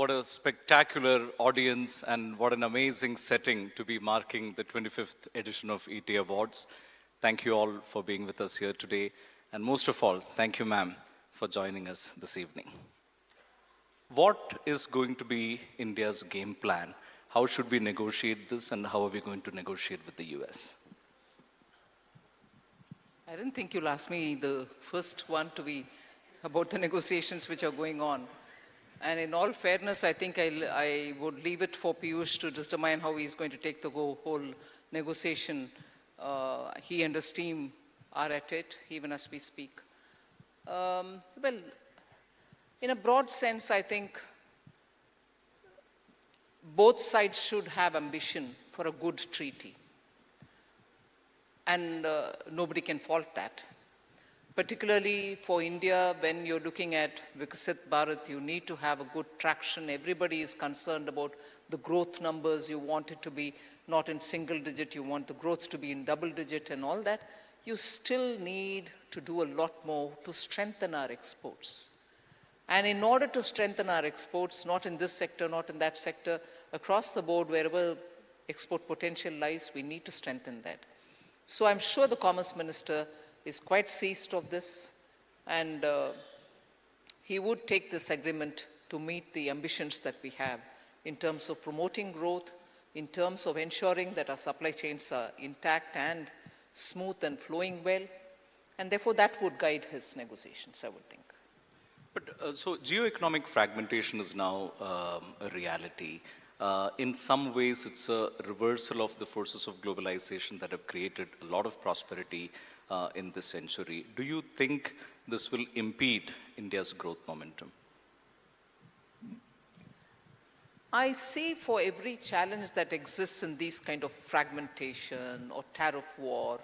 What a spectacular audience and what an amazing setting to be marking the 25th edition of ET Awards. Thank you all for being with us here today. And most of all, thank you, ma'am, for joining us this evening. What is going to be India's game plan? How should we negotiate this and how are we going to negotiate with the US? I didn't think you'll ask me the first one to be about the negotiations which are going on. And in all fairness, I think I would leave it for Piyush to determine how he's going to take the whole negotiation. He and his team are at it, even as we speak. Well, in a broad sense, I think both sides should have ambition for a good treaty. And nobody can fault that. Particularly for India, when you're looking at Vikasit Bharat, you need to have a good traction. Everybody is concerned about the growth numbers. You want it to be not in single digit. You want the growth to be in double digit and all that. You still need to do a lot more to strengthen our exports. And in order to strengthen our exports, not in this sector, not in that sector, across the board, wherever export potential lies, we need to strengthen that. So I'm sure the Commerce Minister is quite seized of this, and he would take this agreement to meet the ambitions that we have in terms of promoting growth, in terms of ensuring that our supply chains are intact and smooth and flowing well, and therefore that would guide his negotiations, I would think. But so geo-economic fragmentation is now a reality. In some ways, it's a reversal of the forces of globalization that have created a lot of prosperity in this century. Do you think this will impede India's growth momentum? I see for every challenge that exists in these kind of fragmentation or tariff war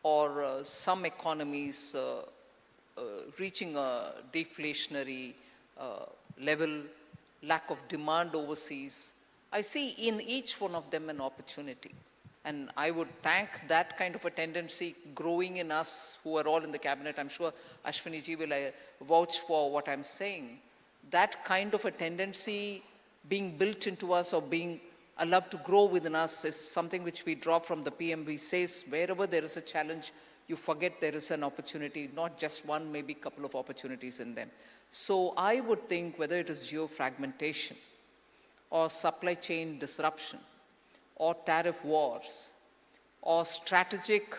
or some economies reaching a deflationary level, lack of demand overseas, I see in each one of them an opportunity. And I would thank that kind of a tendency growing in us who are all in the cabinet. I'm sure Ashwini ji will vouch for what I'm saying. That kind of a tendency being built into us or being allowed to grow within us is something which we draw from the PM. We says wherever there is a challenge, you forget there is an opportunity, not just one, maybe a couple of opportunities in them. So I would think whether it is geo-fragmentation or supply chain disruption, or tariff wars, or strategic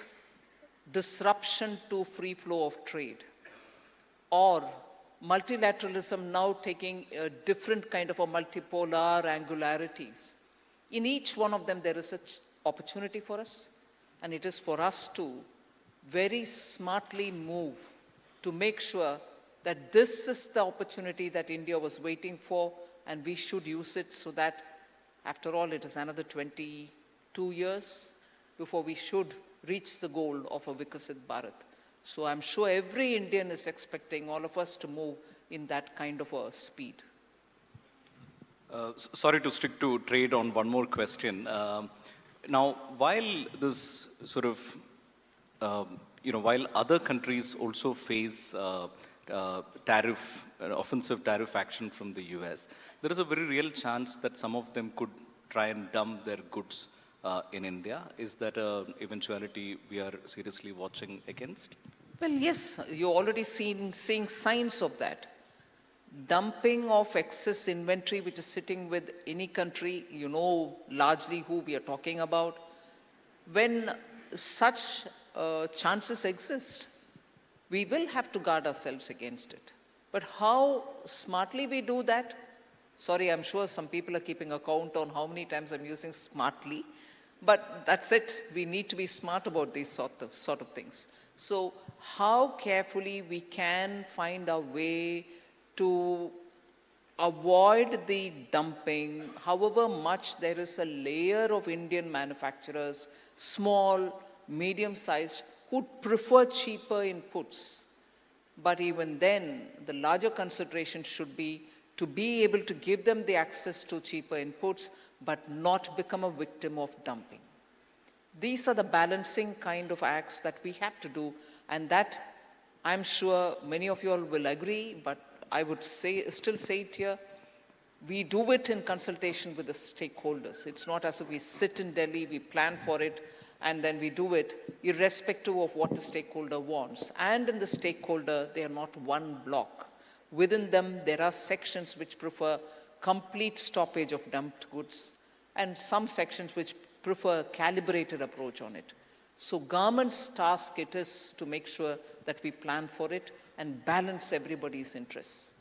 disruption to free flow of trade, or multilateralism now taking a different kind of a multipolar angularities. In each one of them, there is an opportunity for us, and it is for us to very smartly move to make sure that this is the opportunity that India was waiting for, and we should use it so that after all, it is another 22 years before we should reach the goal of a Vikasit Bharat. So I'm sure every Indian is expecting all of us to move in that kind of a speed. Sorry to stick to trade on one more question. Now, while this sort of, while other countries also face offensive tariff action from the US, there is a very real chance that some of them could try and dump their goods in India. Is that an eventuality we are seriously watching against? Well, yes, you're already seeing signs of that. Dumping of excess inventory which is sitting with any country, you know largely who we are talking about. When such chances exist, we will have to guard ourselves against it. But how smartly we do that? Sorry, I'm sure some people are keeping account on how many times I'm using smartly, but that's it. We need to be smart about these sort of things. So how carefully we can find a way to avoid the dumping, however much there is a layer of Indian manufacturers, small, medium-sized, who prefer cheaper inputs. But even then, the larger consideration should be to be able to give them the access to cheaper inputs, but not become a victim of dumping. These are the balancing kind of acts that we have to do, and that I'm sure many of you all will agree, but I would still say it here, We do it in consultation with the stakeholders. It's not as if we sit in Delhi, we plan for it, and then we do it irrespective of what the stakeholder wants. And in the stakeholder, they are not one block. Within them, there are sections which prefer complete stoppage of dumped goods, and some sections which prefer a calibrated approach on it. So government's task it is to make sure that we plan for it and balance everybody's interests.